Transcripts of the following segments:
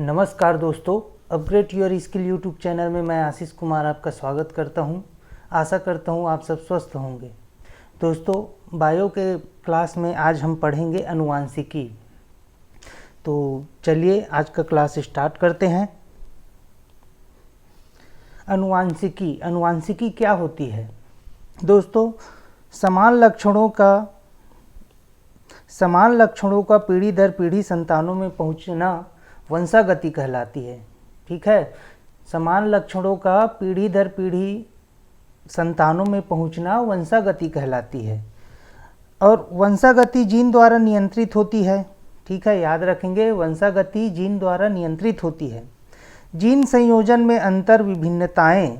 नमस्कार दोस्तों, upgrade your skill YouTube channel में मैं आशीष कुमार आपका स्वागत करता हूं। आशा करता हूं आप सब स्वस्थ होंगे। दोस्तों, बायो के क्लास में आज हम पढ़ेंगे अनुवांशिकी। तो चलिए आज का क्लास स्टार्ट करते हैं। अनुवांशिकी क्या होती है? दोस्तों, समान लक्षणों का पीढ़ी दर पीढ़ी संतानों में पहुंचना वंशागति कहलाती है। ठीक है, समान लक्षणों का पीढ़ी दर पीढ़ी संतानों में पहुंचना वंशागति कहलाती है और वंशागति जीन द्वारा नियंत्रित होती है। ठीक है, याद रखेंगे, वंशागति जीन द्वारा नियंत्रित होती है। जीन संयोजन में अंतर विभिन्नताएं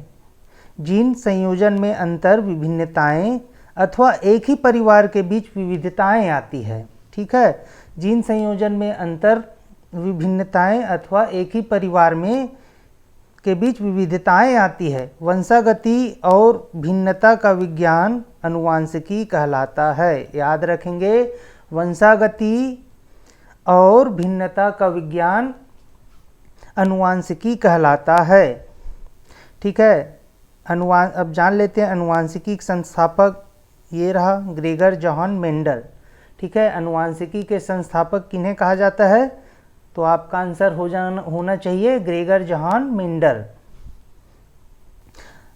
अथवा एक ही परिवार के बीच विविधताएं आती है। ठीक है, जीन संयोजन में अंतर विभिन्नताएं अथवा एक ही परिवार में के बीच विविधताएं आती है। वंशागति और भिन्नता का विज्ञान अनुवांशिकी कहलाता है। याद रखेंगे, वंशागति और भिन्नता का विज्ञान अनुवांशिकी कहलाता है। ठीक है, अब जान लेते हैं अनुवांशिकी के संस्थापक। ये रहा ग्रेगर जॉन मेंडल। ठीक है, अनुवांशिकी के संस्थापक किन्हें कहा जाता है? तो आपका आंसर होना चाहिए ग्रेगर जॉन मेंडल।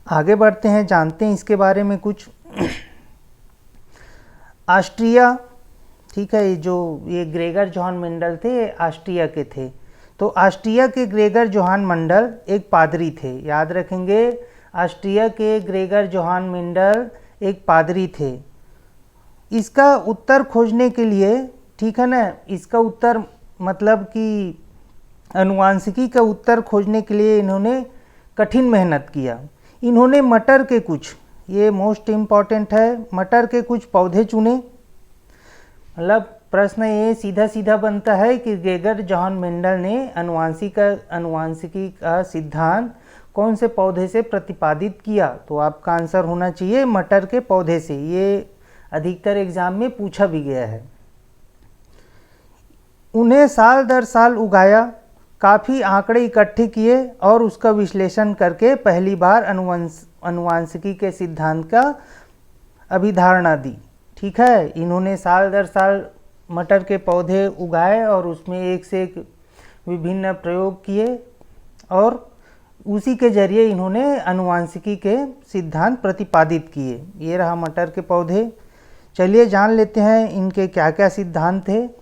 आगे बढ़ते हैं, जानते हैं इसके बारे में कुछ। ऑस्ट्रिया, ठीक है, ये ग्रेगर जॉन मेंडल थे, ऑस्ट्रिया के थे। तो ऑस्ट्रिया के ग्रेगर जॉन मेंडल एक पादरी थे। याद रखेंगे, ऑस्ट्रिया के ग्रेगर जॉन मेंडल एक पादरी थे। इसका उत्तर खोजने के लिए, ठीक है ना, इसका उत्तर मतलब कि अनुवांशिकी का उत्तर खोजने के लिए इन्होंने कठिन मेहनत किया। इन्होंने मटर के कुछ, ये मोस्ट इम्पॉर्टेंट है, मटर के कुछ पौधे चुने। मतलब प्रश्न ये सीधा बनता है कि ग्रेगर जॉन मेंडल ने अनुवांशिकी का सिद्धांत कौन से पौधे से प्रतिपादित किया? तो आपका आंसर होना चाहिए मटर के पौधे से। ये अधिकतर एग्जाम में पूछा भी गया है। उन्हें साल दर साल उगाया, काफ़ी आंकड़े इकट्ठे किए और उसका विश्लेषण करके पहली बार अनुवांशिकी के सिद्धांत का अभिधारणा दी। ठीक है, इन्होंने साल दर साल मटर के पौधे उगाए और उसमें एक से एक विभिन्न प्रयोग किए और उसी के जरिए इन्होंने अनुवांशिकी के सिद्धांत प्रतिपादित किए। ये रहा मटर के पौधे। चलिए जान लेते हैं इनके क्या क्या सिद्धांत थे।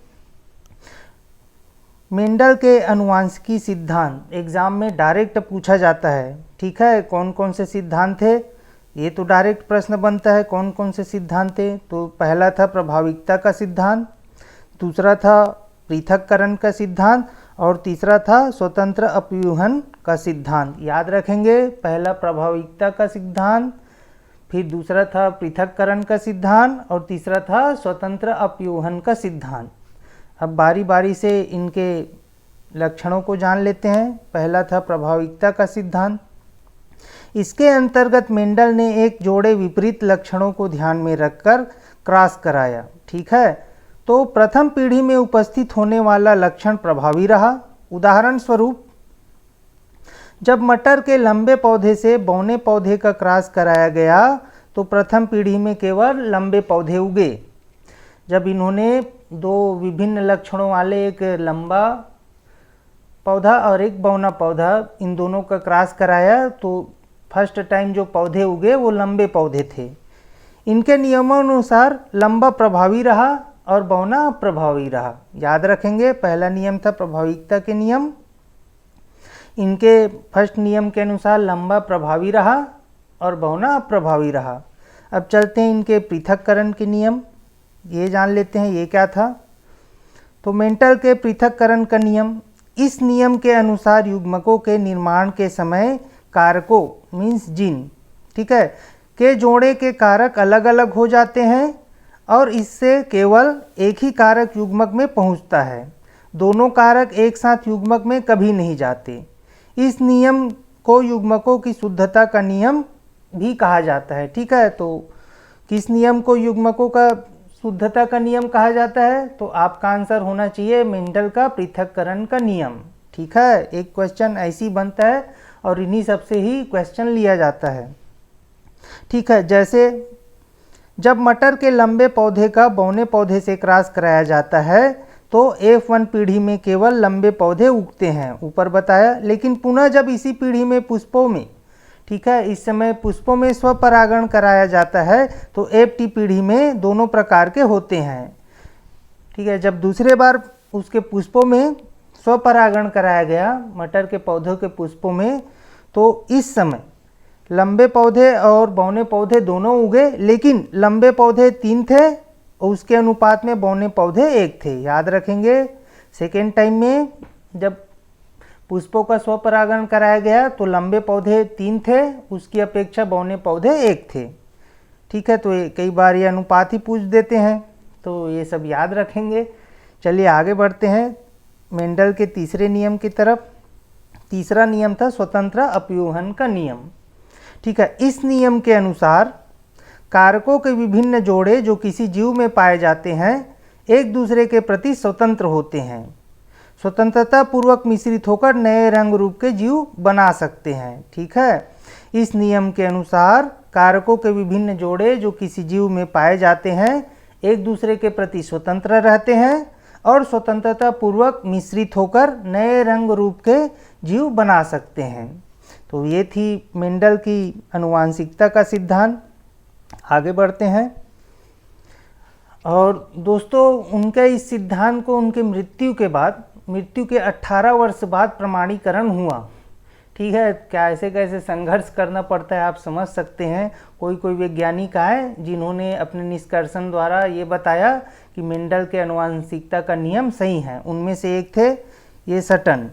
मेंडल के अनुवांशिकी सिद्धांत एग्जाम में डायरेक्ट पूछा जाता है। ठीक है, कौन कौन से सिद्धांत थे? ये तो डायरेक्ट प्रश्न बनता है, कौन कौन से सिद्धांत थे? तो पहला था प्रभाविकता का सिद्धांत, दूसरा था पृथक्करण का सिद्धांत और तीसरा था स्वतंत्र अपव्यूहन का सिद्धांत। याद रखेंगे, पहला प्रभाविकता का सिद्धांत, फिर दूसरा था पृथक्करण का सिद्धांत और तीसरा था स्वतंत्र अपव्यूहन का सिद्धांत। अब बारी बारी से इनके लक्षणों को जान लेते हैं। पहला था प्रभाविकता का सिद्धांत। इसके अंतर्गत मेंडल ने एक जोड़े विपरीत लक्षणों को ध्यान में रखकर क्रॉस कराया। ठीक है, तो प्रथम पीढ़ी में उपस्थित होने वाला लक्षण प्रभावी रहा। उदाहरण स्वरूप, जब मटर के लंबे पौधे से बौने पौधे का क्रॉस कराया गया तो प्रथम पीढ़ी में केवल लंबे पौधे उगे। जब इन्होंने दो विभिन्न लक्षणों वाले एक लंबा पौधा और एक बौना पौधा, इन दोनों का क्रॉस कराया तो फर्स्ट टाइम जो पौधे उगे वो लंबे पौधे थे। इनके नियमों अनुसार लंबा प्रभावी रहा और बौना अप्रभावी रहा। याद रखेंगे, पहला नियम था प्रभाविकता के नियम। इनके फर्स्ट नियम के अनुसार लंबा प्रभावी रहा और बौना अप्रभावी रहा। अब चलते हैं इनके पृथक्करण के नियम, ये जान लेते हैं ये क्या था। तो मेंडल के पृथक्करण का नियम, इस नियम के अनुसार युग्मकों के निर्माण के समय कारकों मीन्स जीन, ठीक है, के जोड़े के कारक अलग अलग हो जाते हैं और इससे केवल एक ही कारक युग्मक में पहुंचता है। दोनों कारक एक साथ युग्मक में कभी नहीं जाते। इस नियम को युग्मकों की शुद्धता का नियम भी कहा जाता है। ठीक है, तो किस नियम को युग्मकों का शुद्धता का नियम कहा जाता है? तो आपका आंसर होना चाहिए मेंडल का पृथक्करण का नियम। ठीक है, एक क्वेश्चन ऐसी बनता है और इन्हीं सब से ही क्वेश्चन लिया जाता है। ठीक है, जैसे जब मटर के लंबे पौधे का बौने पौधे से क्रॉस कराया जाता है तो F1 पीढ़ी में केवल लंबे पौधे उगते हैं, ऊपर बताया। लेकिन पुनः जब इसी पीढ़ी में पुष्पों में, ठीक है, इस समय पुष्पों में स्वपरागण कराया जाता है तो FT पीढ़ी में दोनों प्रकार के होते हैं। ठीक है, जब दूसरे बार उसके पुष्पों में स्वपरागण कराया गया मटर के पौधों के पुष्पों में, तो इस समय लंबे पौधे और बौने पौधे दोनों उगे, लेकिन लंबे पौधे 3 थे और उसके अनुपात में बौने पौधे 1 थे। याद रखेंगे, सेकेंड टाइम में जब पुष्पों का स्वपरागण कराया गया तो लंबे पौधे 3 थे, उसकी अपेक्षा बौने पौधे 1 थे। ठीक है, तो कई बार ये अनुपात ही पूछ देते हैं, तो ये सब याद रखेंगे। चलिए आगे बढ़ते हैं मेंडल के तीसरे नियम की तरफ। तीसरा नियम था स्वतंत्र अपव्यूहन का नियम। ठीक है, इस नियम के अनुसार कारकों के विभिन्न जोड़े जो किसी जीव में पाए जाते हैं एक दूसरे के प्रति स्वतंत्र होते हैं, स्वतंत्रता पूर्वक मिश्रित होकर नए रंग रूप के जीव बना सकते हैं। ठीक है, इस नियम के अनुसार कारकों के विभिन्न जोड़े जो किसी जीव में पाए जाते हैं एक दूसरे के प्रति स्वतंत्र रहते हैं और स्वतंत्रता पूर्वक मिश्रित होकर नए रंग रूप के जीव बना सकते हैं। तो ये थी मेंडल की आनुवांशिकता का सिद्धांत। आगे बढ़ते हैं। और दोस्तों, उनके इस सिद्धांत को उनके मृत्यु के 18 वर्ष बाद प्रमाणीकरण हुआ। ठीक है, क्या ऐसे कैसे संघर्ष करना पड़ता है आप समझ सकते हैं। कोई वैज्ञानिक आए जिन्होंने अपने निष्कर्षण द्वारा ये बताया कि मेंडल के आनुवांशिकता का नियम सही है। उनमें से एक थे ये सटन।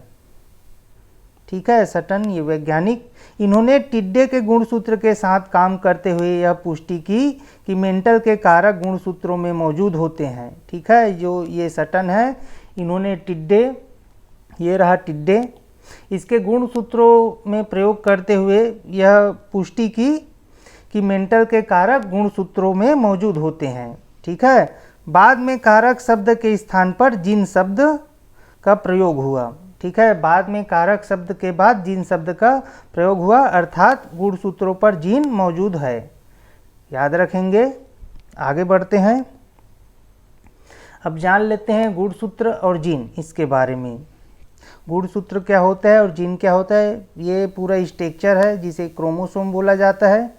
ठीक है, सटन ये वैज्ञानिक, इन्होंने टिड्डे के गुणसूत्र के साथ काम करते हुए यह पुष्टि की कि मेंडल के कारक गुणसूत्रों में मौजूद होते हैं। ठीक है, जो ये सटन है, इन्होंने टिड्डे, ये रहा टिड्डे, इसके गुणसूत्रों में प्रयोग करते हुए यह पुष्टि की कि मेंडल के कारक गुणसूत्रों में मौजूद होते हैं। ठीक है, बाद में कारक शब्द के स्थान पर जीन शब्द का प्रयोग हुआ। ठीक है, बाद में कारक शब्द के बाद जीन शब्द का प्रयोग हुआ, अर्थात गुणसूत्रों पर जीन मौजूद है। याद रखेंगे। आगे बढ़ते हैं। अब जान लेते हैं गुणसूत्र और जीन इसके बारे में। गुणसूत्र क्या होता है और जीन क्या होता है। ये पूरा स्ट्रक्चर है जिसे क्रोमोसोम बोला जाता है,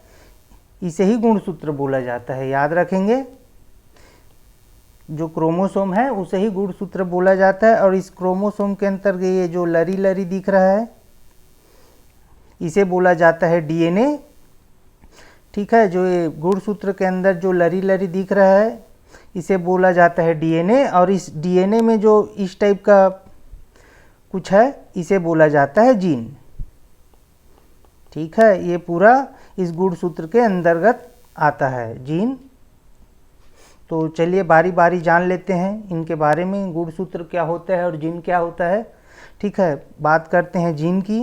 इसे ही गुणसूत्र बोला जाता है। याद रखेंगे, जो क्रोमोसोम है उसे ही गुणसूत्र बोला जाता है। और इस क्रोमोसोम के अंतर्गत ये जो लरी लरी दिख रहा है इसे बोला जाता है डीएनए। ठीक है, जो ये गुणसूत्र के अंदर जो लरी लरी दिख रहा है इसे बोला जाता है डीएनए। और इस डीएनए में जो इस टाइप का कुछ है इसे बोला जाता है जीन। ठीक है, ये पूरा इस गुणसूत्र के अंतर्गत आता है जीन। तो चलिए बारी बारी जान लेते हैं इनके बारे में, गुणसूत्र क्या होता है और जीन क्या होता है। ठीक है, बात करते हैं जीन की।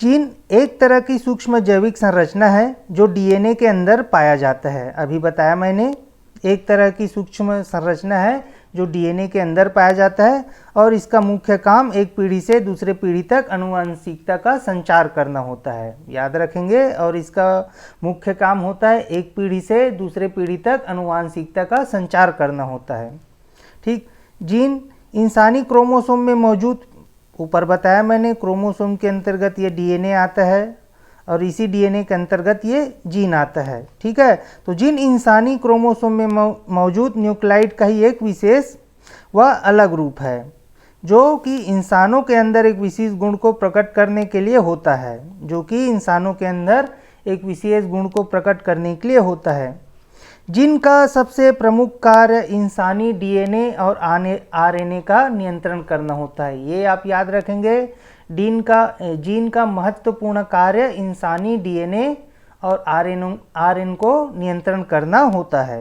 जीन एक तरह की सूक्ष्म जैविक संरचना है जो डीएनए के अंदर पाया जाता है। अभी बताया मैंने, एक तरह की सूक्ष्म संरचना है जो डीएनए के अंदर पाया जाता है और इसका मुख्य काम एक पीढ़ी से दूसरे पीढ़ी तक आनुवंशिकता का संचार करना होता है। याद रखेंगे, और इसका मुख्य काम होता है एक पीढ़ी से दूसरे पीढ़ी तक आनुवंशिकता का संचार करना होता है। ठीक, जीन इंसानी क्रोमोसोम में मौजूद, ऊपर बताया मैंने, क्रोमोसोम के अंतर्गत ये डीएनए आता है और इसी डीएनए के अंतर्गत ये जीन आता है। ठीक है, तो जीन इंसानी क्रोमोसोम में मौजूद न्यूक्लियोटाइड का ही एक विशेष व अलग रूप है जो कि इंसानों के अंदर एक विशेष गुण को प्रकट करने के लिए होता है, जो कि इंसानों के अंदर एक विशेष गुण को प्रकट करने के लिए होता है। जीन का सबसे प्रमुख कार्य इंसानी डीएनए और आरएनए का नियंत्रण करना होता है। ये आप याद रखेंगे, जीन का महत्वपूर्ण कार्य इंसानी डीएनए और आरएनए को नियंत्रण करना होता है।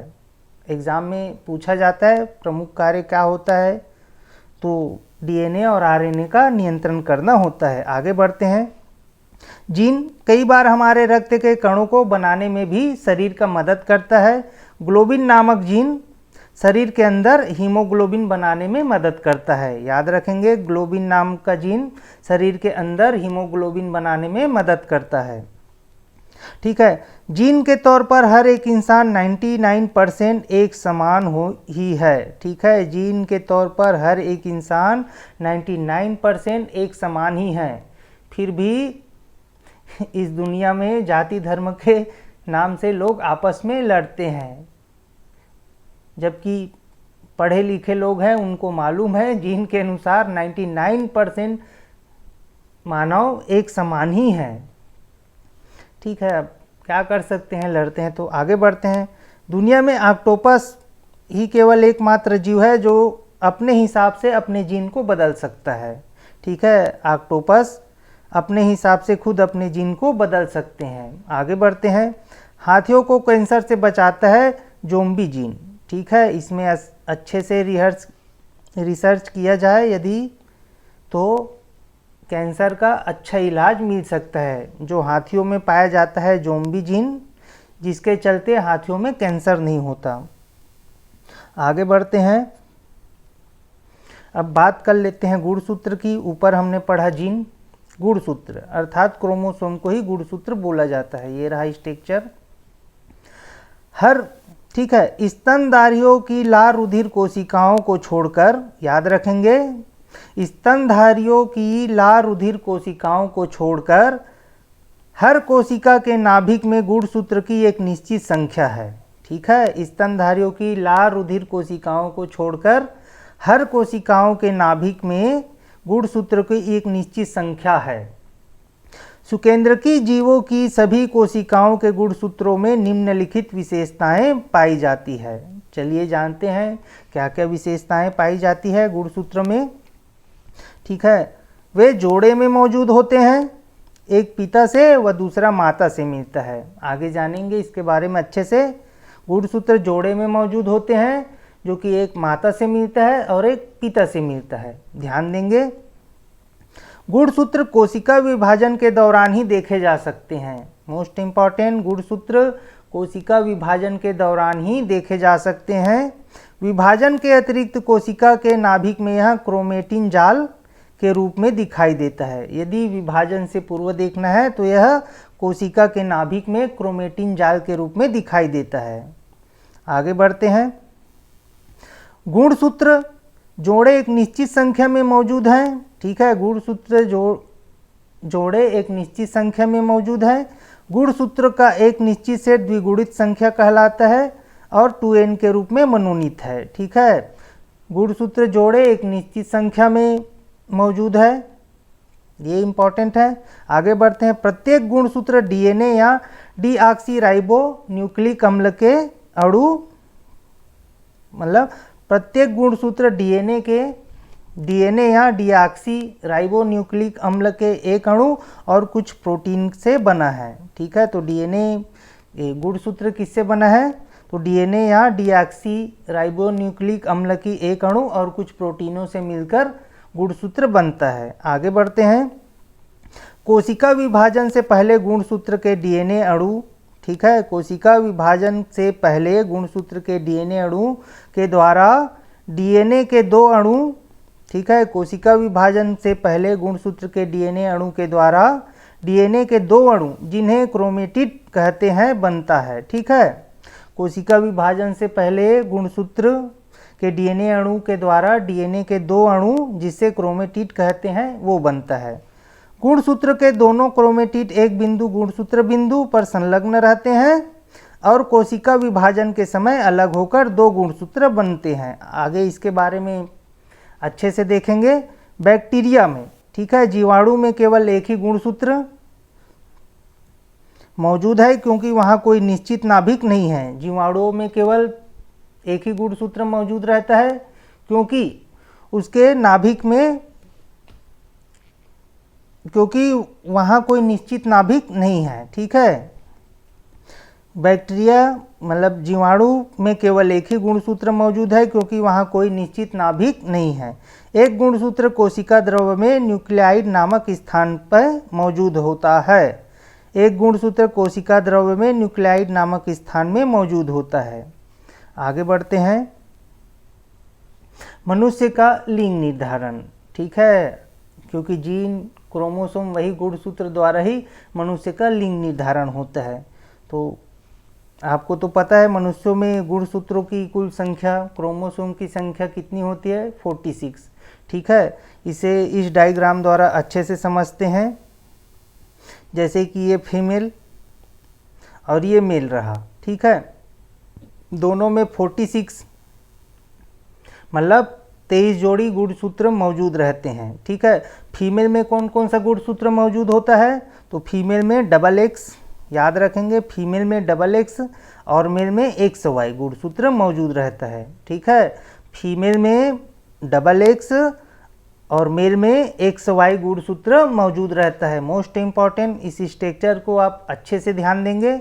एग्ज़ाम में पूछा जाता है प्रमुख कार्य क्या होता है, तो डीएनए और आरएनए का नियंत्रण करना होता है। आगे बढ़ते हैं। जीन कई बार हमारे रक्त के कणों को बनाने में भी शरीर का मदद करता है। ग्लोबिन नामक जीन शरीर के अंदर हीमोग्लोबिन बनाने में मदद करता है। याद रखेंगे, ग्लोबिन नाम का जीन शरीर के अंदर हीमोग्लोबिन बनाने में मदद करता है। ठीक है, जीन के तौर पर हर एक इंसान 99% एक समान हो ही है। ठीक है, जीन के तौर पर हर एक इंसान 99% एक समान ही है। फिर भी इस दुनिया में जाति धर्म के नाम से लोग आपस में लड़ते हैं, जबकि पढ़े लिखे लोग हैं, उनको मालूम है जीन के अनुसार 99% मानव एक समान ही है। ठीक है, अब क्या कर सकते हैं, लड़ते हैं। तो आगे बढ़ते हैं। दुनिया में ऑक्टोपस ही केवल एकमात्र जीव है जो अपने हिसाब से अपने जीन को बदल सकता है। ठीक है, ऑक्टोपस अपने हिसाब से खुद अपने जीन को बदल सकते हैं। आगे बढ़ते हैं। हाथियों को कैंसर से बचाता है ज़ोंबी जीन। ठीक है, इसमें अच्छे से रिसर्च किया जाए यदि, तो कैंसर का अच्छा इलाज मिल सकता है। जो हाथियों में पाया जाता है ज़ोंबी जीन, जिसके चलते हाथियों में कैंसर नहीं होता। आगे बढ़ते हैं। अब बात कर लेते हैं गुणसूत्र की। ऊपर हमने पढ़ा जीन, गुणसूत्र अर्थात क्रोमोसोम को ही गुणसूत्र बोला जाता है। ये रहा स्ट्रक्चर। ठीक है, स्तनधारियों की लाल रुधिर कोशिकाओं को छोड़कर, याद रखेंगे, स्तनधारियों की लाल रुधिर कोशिकाओं को छोड़कर हर कोशिका के नाभिक में गुणसूत्र की एक निश्चित संख्या है। ठीक है, स्तनधारियों की लाल रुधिर कोशिकाओं को छोड़कर हर कोशिकाओं के नाभिक में गुणसूत्र की एक निश्चित संख्या है। सुकेंद्रकी जीवों की सभी कोशिकाओं के गुणसूत्रों में निम्नलिखित विशेषताएं पाई जाती है। चलिए जानते हैं क्या क्या विशेषताएं पाई जाती है गुणसूत्र में। ठीक है, वे जोड़े में मौजूद होते हैं, एक पिता से व दूसरा माता से मिलता है। आगे जानेंगे इसके बारे में अच्छे से। गुणसूत्र जोड़े में मौजूद होते हैं, जो कि एक माता से मिलता है और एक पिता से मिलता है। ध्यान देंगे, गुणसूत्र कोशिका विभाजन के दौरान ही देखे जा सकते हैं। मोस्ट इम्पॉर्टेंट, गुणसूत्र कोशिका विभाजन के दौरान ही देखे जा सकते हैं। विभाजन के अतिरिक्त कोशिका के नाभिक में यह क्रोमेटिन जाल के रूप में दिखाई देता है। यदि विभाजन से पूर्व देखना है तो यह कोशिका के नाभिक में क्रोमेटिन जाल के रूप में दिखाई देता है। आगे बढ़ते हैं। गुणसूत्र जोड़े एक निश्चित संख्या में मौजूद हैं। ठीक है, गुणसूत्र जोड़े एक निश्चित संख्या में मौजूद है। गुणसूत्र का एक निश्चित सेट द्विगुणित संख्या कहलाता है और 2n के रूप में मनोनीत है। ठीक है, गुणसूत्र जोड़े एक निश्चित संख्या में मौजूद है, ये इंपॉर्टेंट है। आगे बढ़ते हैं। प्रत्येक गुणसूत्र डीएनए या डीऑक्सीराइबो न्यूक्लिक अम्ल के अणु, मतलब प्रत्येक गुणसूत्र डीएनए या डीऑक्सीराइबो न्यूक्लिक अम्ल के एक अणु और कुछ प्रोटीन से बना है। ठीक है, तो डीएनए गुणसूत्र किससे बना है, तो डीएनए या डीऑक्सीराइबो न्यूक्लिक अम्ल की एक अणु और कुछ प्रोटीनों से मिलकर गुणसूत्र बनता है। आगे बढ़ते हैं। कोशिका विभाजन से पहले गुणसूत्र के डीएनए अणु, ठीक है, कोशिका विभाजन से पहले गुणसूत्र के डीएनए अणु के द्वारा डीएनए के दो अणु, ठीक है, कोशिका विभाजन से पहले गुणसूत्र के डीएनए अणु के द्वारा डीएनए के दो अणु, जिन्हें क्रोमेटिड कहते हैं, बनता है। ठीक है, कोशिका विभाजन से पहले गुणसूत्र के डीएनए अणु के द्वारा डीएनए के दो अणु, जिसे क्रोमेटिड कहते हैं, वो बनता है। गुणसूत्र के दोनों क्रोमेटिड एक बिंदु गुणसूत्र बिंदु पर संलग्न रहते हैं और कोशिका विभाजन के समय अलग होकर दो गुणसूत्र बनते हैं। आगे इसके बारे में अच्छे से देखेंगे। बैक्टीरिया में, ठीक है, जीवाणु में केवल एक ही गुणसूत्र मौजूद है, क्योंकि वहाँ कोई निश्चित नाभिक नहीं है। जीवाणुओं में केवल एक ही गुणसूत्र मौजूद रहता है, क्योंकि उसके नाभिक में, क्योंकि वहाँ कोई निश्चित नाभिक नहीं है। ठीक है, बैक्टीरिया मतलब जीवाणु में केवल एक ही गुणसूत्र मौजूद है, क्योंकि वहाँ कोई निश्चित नाभिक नहीं है। एक गुणसूत्र कोशिका द्रव्य में न्यूक्लियाइड नामक स्थान पर मौजूद होता है। एक गुणसूत्र कोशिका द्रव्य में न्यूक्लियाइड नामक स्थान में मौजूद होता है। आगे बढ़ते हैं। मनुष्य का लिंग निर्धारण, ठीक है, क्योंकि जीन क्रोमोसोम वही गुणसूत्र द्वारा ही मनुष्य का लिंग निर्धारण होता है। तो आपको तो पता है मनुष्यों में गुणसूत्रों की कुल संख्या, क्रोमोसोम की संख्या कितनी होती है, 46, ठीक है। इसे इस डायग्राम द्वारा अच्छे से समझते हैं। जैसे कि ये फीमेल और ये मेल रहा, ठीक है, दोनों में 46 मतलब 23 जोड़ी गुणसूत्र मौजूद रहते हैं, ठीक है। फीमेल में कौन कौन सा गुणसूत्र मौजूद होता है, तो फीमेल में डबल एक्स, याद रखेंगे, फीमेल में डबल एक्स और मेल में एक्स वाई गुणसूत्र मौजूद रहता है, ठीक है। फीमेल में डबल एक्स और मेल में एक्स वाई गुणसूत्र मौजूद रहता है। मोस्ट इम्पॉर्टेंट, इस स्ट्रक्चर को आप अच्छे से ध्यान देंगे।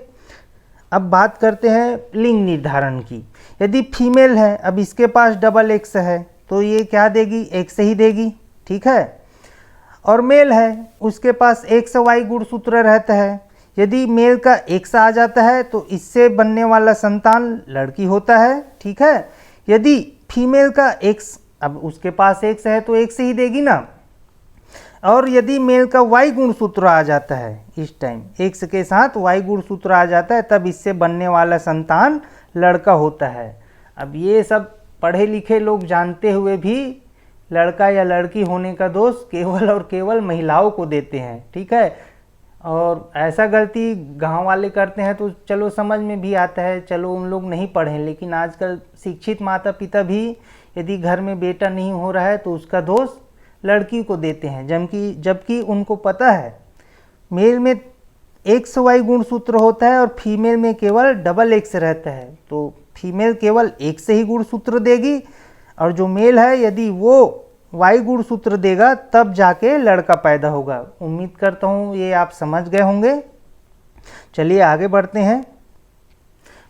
अब बात करते हैं लिंग निर्धारण की। यदि फीमेल है, अब इसके पास डबल एक्स है तो ये क्या देगी, एक्स ही देगी, ठीक है। और मेल है, उसके पास एक्स वाई गुणसूत्र रहता है। यदि मेल का एक्स आ जाता है तो इससे बनने वाला संतान लड़की होता है, ठीक है। यदि फीमेल का एक्स, अब उसके पास एक्स है तो एक्स ही देगी ना, और यदि मेल का वाई गुणसूत्र आ जाता है, इस टाइम एक्स के साथ वाई गुणसूत्र आ जाता है, तब इससे बनने वाला संतान लड़का होता है। अब ये सब पढ़े लिखे लोग जानते हुए भी लड़का या लड़की होने का दोष केवल और केवल महिलाओं को देते हैं, ठीक है। और ऐसा गलती गांव वाले करते हैं तो चलो समझ में भी आता है, चलो उन लोग नहीं पढ़ें, लेकिन आजकल शिक्षित माता पिता भी यदि घर में बेटा नहीं हो रहा है तो उसका दोष लड़की को देते हैं, जबकि उनको पता है मेल में एक्स वाई गुणसूत्र होता है और फीमेल में केवल डबल एक्स रहता है। तो फीमेल केवल एक्स ही गुणसूत्र देगी और जो मेल है यदि वो वाई गुणसूत्र देगा तब जाके लड़का पैदा होगा। उम्मीद करता हूँ ये आप समझ गए होंगे। चलिए आगे बढ़ते हैं,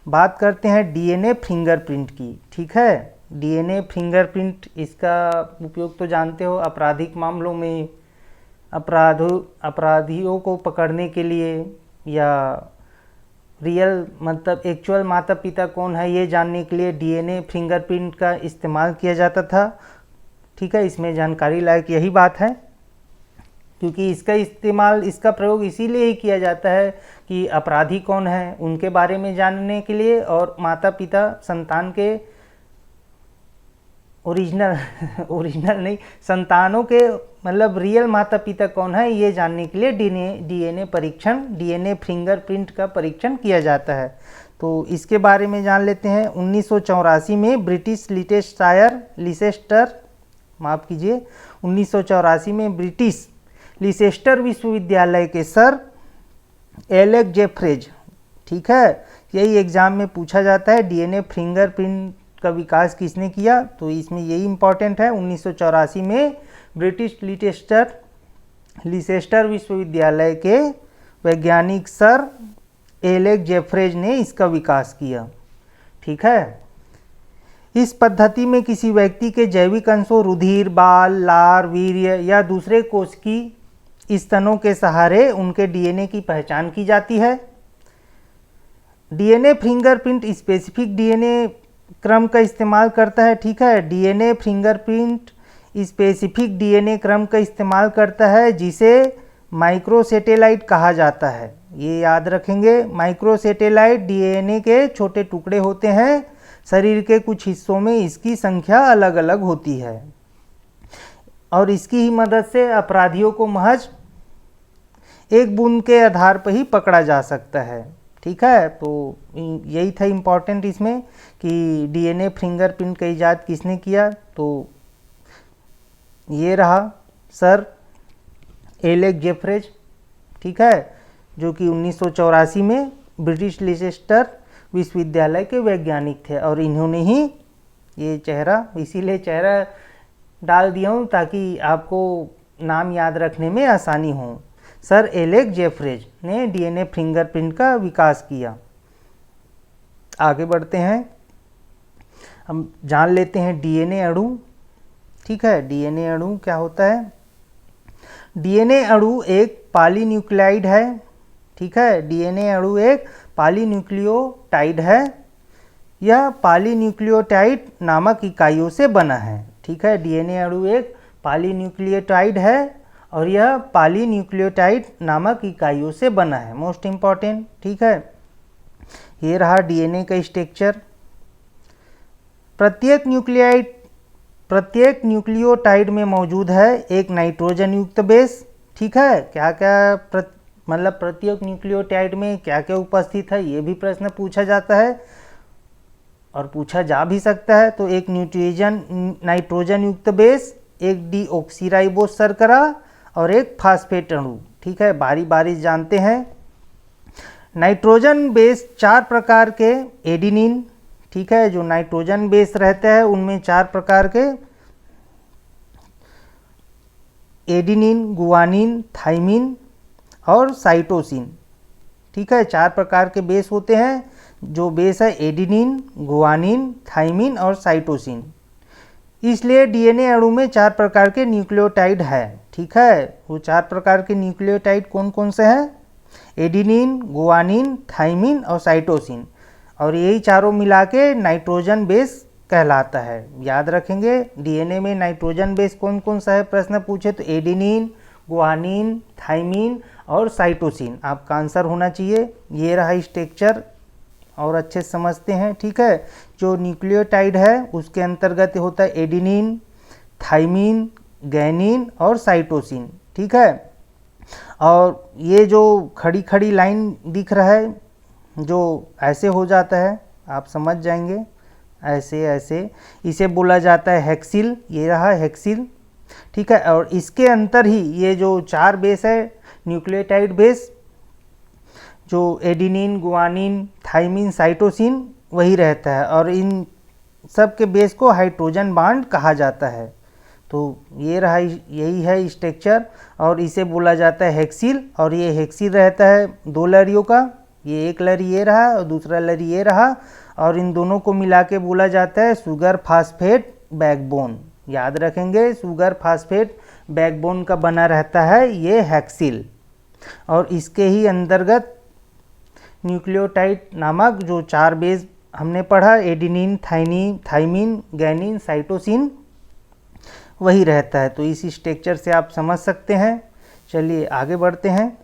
बात करते हैं डीएनए फिंगरप्रिंट की, ठीक है। डीएनए फिंगरप्रिंट, इसका उपयोग तो जानते हो, आपराधिक मामलों में अपराधियों को पकड़ने के लिए या रियल मतलब एक्चुअल माता पिता कौन है ये जानने के लिए डीएनए फिंगरप्रिंट का इस्तेमाल किया जाता था, ठीक है। इसमें जानकारी लायक यही बात है क्योंकि इसका प्रयोग इसीलिए ही किया जाता है कि अपराधी कौन है उनके बारे में जानने के लिए, और माता पिता संतान के ओरिजिनल नहीं, संतानों के मतलब रियल माता पिता कौन है ये जानने के लिए डीएनए परीक्षण, डीएनए फिंगरप्रिंट का परीक्षण किया जाता है। तो इसके बारे में जान लेते हैं। 1984 में ब्रिटिश लिसेस्टर विश्वविद्यालय के सर एलेक जेफ्रेज, ठीक है, यही एग्जाम में पूछा जाता है डीएनए फिंगरप्रिंट का विकास किसने किया, तो इसमें यही इंपॉर्टेंट है। 1984 में ब्रिटिश लिसेस्टर विश्वविद्यालय के वैज्ञानिक सर एलेक जेफ्रेज ने इसका विकास किया, ठीक है। इस पद्धति में किसी व्यक्ति के जैविक अंशों रुधिर, बाल, लार, वीर्य या दूसरे कोशिकीय स्तनों के सहारे उनके डीएनए की पहचान की जाती है। डीएनए फिंगरप्रिंट स्पेसिफिक डीएनए क्रम का इस्तेमाल करता है, ठीक है। डीएनए फिंगरप्रिंट स्पेसिफिक डीएनए क्रम का इस्तेमाल करता है जिसे माइक्रोसैटेलाइट कहा जाता है। ये याद रखेंगे, माइक्रोसैटेलाइट डीएनए के छोटे टुकड़े होते हैं, शरीर के कुछ हिस्सों में इसकी संख्या अलग अलग होती है और इसकी ही मदद से अपराधियों को महज एक बूंद के आधार पर ही पकड़ा जा सकता है, ठीक है। तो यही था इम्पॉर्टेंट इसमें कि डीएनए फिंगरप्रिंट का इजाद किसने किया, तो ये रहा सर एलेक जेफ्रेज, ठीक है, जो कि 1984 में ब्रिटिश लिसेस्टर विश्वविद्यालय के वैज्ञानिक थे और इन्होंने ही ये चेहरा, इसीलिए चेहरा डाल दिया हूँ ताकि आपको नाम याद रखने में आसानी हो। सर एलेक जेफ्रेज ने डीएनए फिंगरप्रिंट का विकास किया। आगे बढ़ते हैं, हम जान लेते हैं डीएनए अणु, ठीक है। डीएनए अणु क्या होता है? डीएनए अणु एक पॉलीन्यूक्लियोटाइड है, ठीक है। डीएनए अणु एक पॉलीन्यूक्लियोटाइड है। यह पॉलीन्यूक्लियोटाइड नामक इकाइयों से बना है, ठीक है, डीएनए अणु एक पॉलीन्यूक्लियोटाइड है और यह पॉलीन्यूक्लियोटाइड नामक इकाइयों से बना है, मोस्ट इम्पॉर्टेंट। ठीक है, ये रहा डीएनए का स्ट्रक्चर। प्रत्येक न्यूक्लियोटाइड में मौजूद है एक नाइट्रोजन युक्त बेस। ठीक है, क्या क्या मतलब प्रत्येक न्यूक्लियोटाइड में क्या क्या उपस्थित है, ये भी प्रश्न पूछा जाता है और पूछा जा भी सकता है। तो एक नाइट्रोजन युक्त बेस, एक डीऑक्सीराइबोस शर्करा और एक फास्फेट अणु। ठीक है, बारी बारी जानते हैं। नाइट्रोजन बेस 4 प्रकार के एडिनिन, ठीक है, जो नाइट्रोजन बेस रहते हैं उनमें 4 प्रकार के एडिनिन, गुआनिन, थाइमिन और साइटोसिन। ठीक है, 4 प्रकार के बेस होते हैं, जो बेस है एडिनिन, गुआनिन, थाइमिन और साइटोसिन। इसलिए डीएनए अणु में 4 प्रकार के न्यूक्लियोटाइड है। ठीक है, वो 4 प्रकार के न्यूक्लियोटाइड कौन कौन से हैं? एडिनिन, गुआनिन, थाइमिन और साइटोसिन, और यही चारों मिला के नाइट्रोजन बेस कहलाता है। याद रखेंगे, डीएनए में नाइट्रोजन बेस कौन कौन सा है, प्रश्न पूछे तो एडिनिन, गुआनिन, थाइमिन और साइटोसिन आपका आंसर होना चाहिए। ये रहा स्ट्रक्चर और अच्छे से समझते हैं। ठीक है, जो न्यूक्लियोटाइड है उसके अंतर्गत होता है एडिनिन, थाइमिन, गैनिन और साइटोसिन। ठीक है, और ये जो खड़ी खड़ी लाइन दिख रहा है, जो ऐसे हो जाता है, आप समझ जाएंगे, ऐसे ऐसे, इसे बोला जाता है हेक्सिल। ये रहा हेक्सिल। ठीक है, और इसके अंतर ही ये जो 4 बेस है न्यूक्लियोटाइड बेस, जो एडिनिन, गुआनिन, थाइमिन, साइटोसिन, वही रहता है, और इन सब के बेस को हाइड्रोजन बांड कहा जाता है। तो ये रहा, यही है स्ट्रक्चर, और इसे बोला जाता है हेक्सिल। और ये हेक्सिल रहता है 2 लहरियों का, ये एक लहरी ये रहा और दूसरा लहरी ये रहा, और इन दोनों को मिला के बोला जाता है शुगर फास्फेट बैकबोन। याद रखेंगे, शुगर फास्फेट बैकबोन का बना रहता है ये हेक्सिल, और इसके ही अंतर्गत न्यूक्लियोटाइड नामक जो 4 बेस हमने पढ़ा, एडिनिन, थाइमिन, गैनिन, साइटोसिन, वही रहता है। तो इस स्ट्रक्चर से आप समझ सकते हैं। चलिए आगे बढ़ते हैं।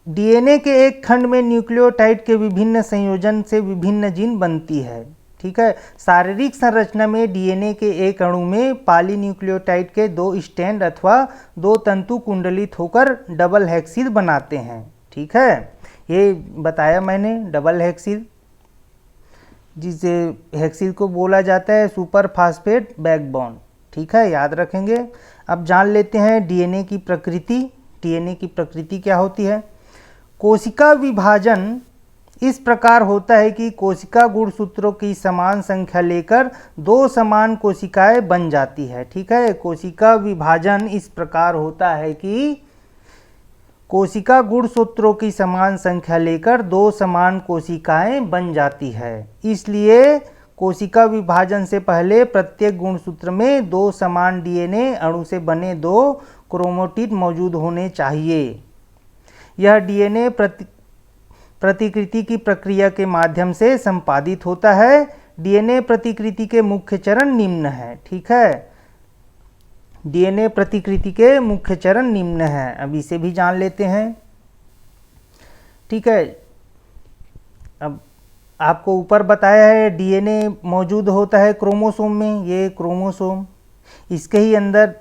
डीएनए के एक खंड में न्यूक्लियोटाइड के विभिन्न संयोजन से विभिन्न जीन बनती है। ठीक है, शारीरिक संरचना में डीएनए के एक अणु में पॉलीन्यूक्लियोटाइड के 2 स्ट्रैंड अथवा 2 तंतु कुंडलित होकर डबल हेक्सिल बनाते हैं। ठीक है, ये बताया मैंने, डबल हेक्सिल, जिसे हेक्सिल को बोला जाता है सुपर फास्फेट बैकबोन। ठीक है, याद रखेंगे। अब जान लेते हैं डीएनए की प्रकृति। डीएनए की प्रकृति क्या होती है? कोशिका विभाजन इस प्रकार होता है कि कोशिका गुणसूत्रों की समान संख्या लेकर 2 समान कोशिकाएं बन जाती है। ठीक है, कोशिका विभाजन इस प्रकार होता है कि कोशिका गुणसूत्रों की समान संख्या लेकर 2 समान कोशिकाएं बन जाती है। इसलिए कोशिका विभाजन से पहले प्रत्येक गुणसूत्र में 2 समान डीएनए अणु से बने 2 क्रोमोटिड मौजूद होने चाहिए। यह डीएनए प्रतिकृति की प्रक्रिया के माध्यम से संपादित होता है। डीएनए प्रतिकृति के मुख्य चरण निम्न है। ठीक है, डीएनए प्रतिकृति के मुख्य चरण निम्न है। अब इसे भी जान लेते हैं। ठीक है, अब आपको ऊपर बताया है डीएनए मौजूद होता है क्रोमोसोम में, ये क्रोमोसोम, इसके ही अंदर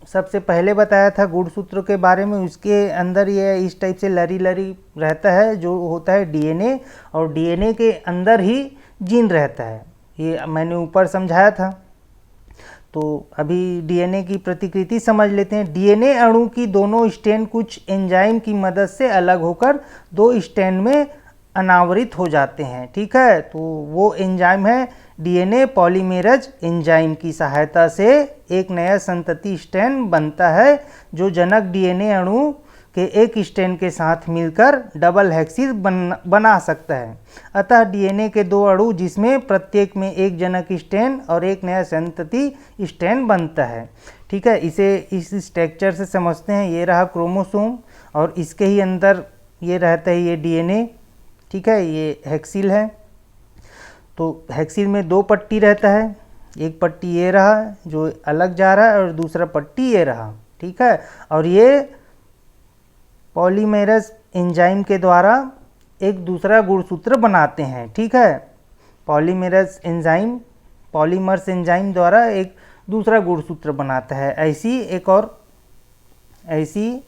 सबसे पहले बताया था गुणसूत्र के बारे में, उसके अंदर ये इस टाइप से लरी लरी रहता है जो होता है डीएनए, और डीएनए के अंदर ही जीन रहता है, ये मैंने ऊपर समझाया था। तो अभी डीएनए की प्रतिकृति समझ लेते हैं। डीएनए अणु की दोनों स्ट्रैंड कुछ एंजाइम की मदद से अलग होकर 2 स्ट्रैंड में अनावरित हो जाते हैं। ठीक है, तो वो एंजाइम है डीएनए पॉलीमेरेज एंजाइम की सहायता से एक नया संतति स्ट्रैंड बनता है, जो जनक डीएनए अणु के एक स्ट्रैंड के साथ मिलकर डबल हेक्सिल बना सकता है। अतः डीएनए के 2 अणु जिसमें प्रत्येक में एक जनक स्ट्रैंड और एक नया संतति स्ट्रैंड बनता है। ठीक है, इसे इस स्ट्रक्चर से समझते हैं। ये रहा क्रोमोसोम और इसके ही अंदर ये रहता है ये डीएनए। ठीक है, ये हेक्सिल है। तो हेक्सिल में 2 पट्टी रहता है, एक पट्टी ये रहा जो अलग जा रहा है और दूसरा पट्टी ये रहा, ठीक है। और ये पॉलीमेरस एंजाइम के द्वारा एक दूसरा गुणसूत्र बनाते हैं, ठीक है। पॉलीमर्स एंजाइम द्वारा एक दूसरा गुणसूत्र बनाता है। ऐसी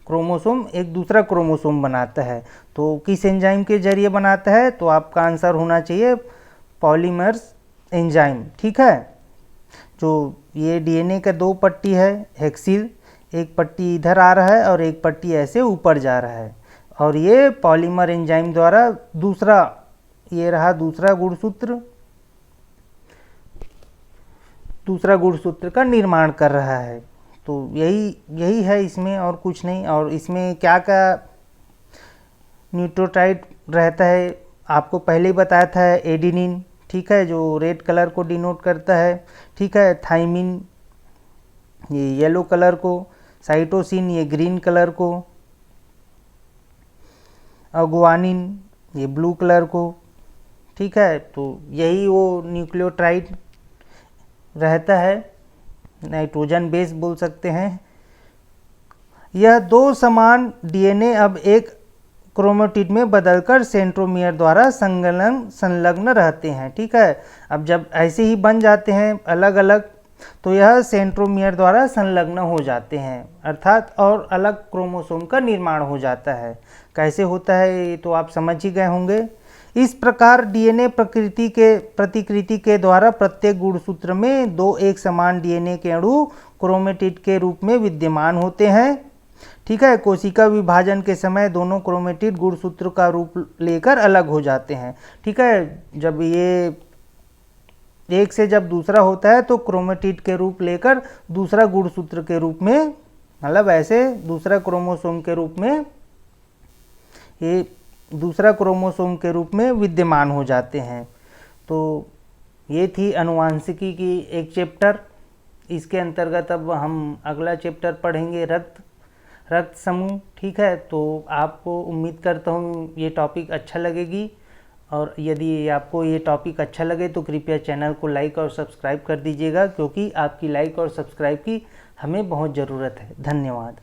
क्रोमोसोम एक दूसरा क्रोमोसोम बनाता है। तो किस एंजाइम के जरिए बनाता है? तो आपका आंसर होना चाहिए पॉलीमर्स एंजाइम, ठीक है। जो ये डीएनए का 2 पट्टी है हेक्सिल, एक पट्टी इधर आ रहा है और एक पट्टी ऐसे ऊपर जा रहा है, और ये पॉलीमर एंजाइम द्वारा दूसरा, ये रहा दूसरा गुणसूत्र का निर्माण कर रहा है। तो यही है इसमें, और कुछ नहीं। और इसमें क्या क्या न्यूक्लियोटाइड रहता है आपको पहले ही बताया था। एडेनिन, ठीक है, जो रेड कलर को डिनोट करता है, ठीक है। थाइमिन ये येलो कलर को, साइटोसिन ये ग्रीन कलर को, और गुआनिन ये ब्लू कलर को, ठीक है। तो यही वो न्यूक्लियोटाइड रहता है, नाइट्रोजन बेस बोल सकते हैं। यह 2 समान डीएनए अब एक क्रोमेटिड में बदलकर सेंट्रोमियर द्वारा संलग्न रहते हैं, ठीक है। अब जब ऐसे ही बन जाते हैं अलग अलग, तो यह सेंट्रोमियर द्वारा संलग्न हो जाते हैं, अर्थात और अलग क्रोमोसोम का निर्माण हो जाता है। कैसे होता है ये तो आप समझ ही गए होंगे। इस प्रकार डीएनए प्रतिकृति के द्वारा प्रत्येक गुणसूत्र में 2 एक समान डीएनए के अणु क्रोमेटिड के रूप में विद्यमान होते हैं, ठीक है। कोशिका विभाजन के समय दोनों क्रोमेटिड गुणसूत्र का रूप लेकर अलग हो जाते हैं, ठीक है। जब ये एक से जब दूसरा होता है तो क्रोमेटिड के रूप लेकर दूसरा गुणसूत्र के रूप में, मतलब ऐसे दूसरा क्रोमोसोम के रूप में, ये दूसरा क्रोमोसोम के रूप में विद्यमान हो जाते हैं। तो ये थी अनुवांशिकी की एक चैप्टर। इसके अंतर्गत अब हम अगला चैप्टर पढ़ेंगे रक्त समूह, ठीक है। तो आपको उम्मीद करता हूँ ये टॉपिक अच्छा लगेगी, और यदि आपको ये टॉपिक अच्छा लगे तो कृपया चैनल को लाइक और सब्सक्राइब कर दीजिएगा, क्योंकि आपकी लाइक और सब्सक्राइब की हमें बहुत ज़रूरत है। धन्यवाद।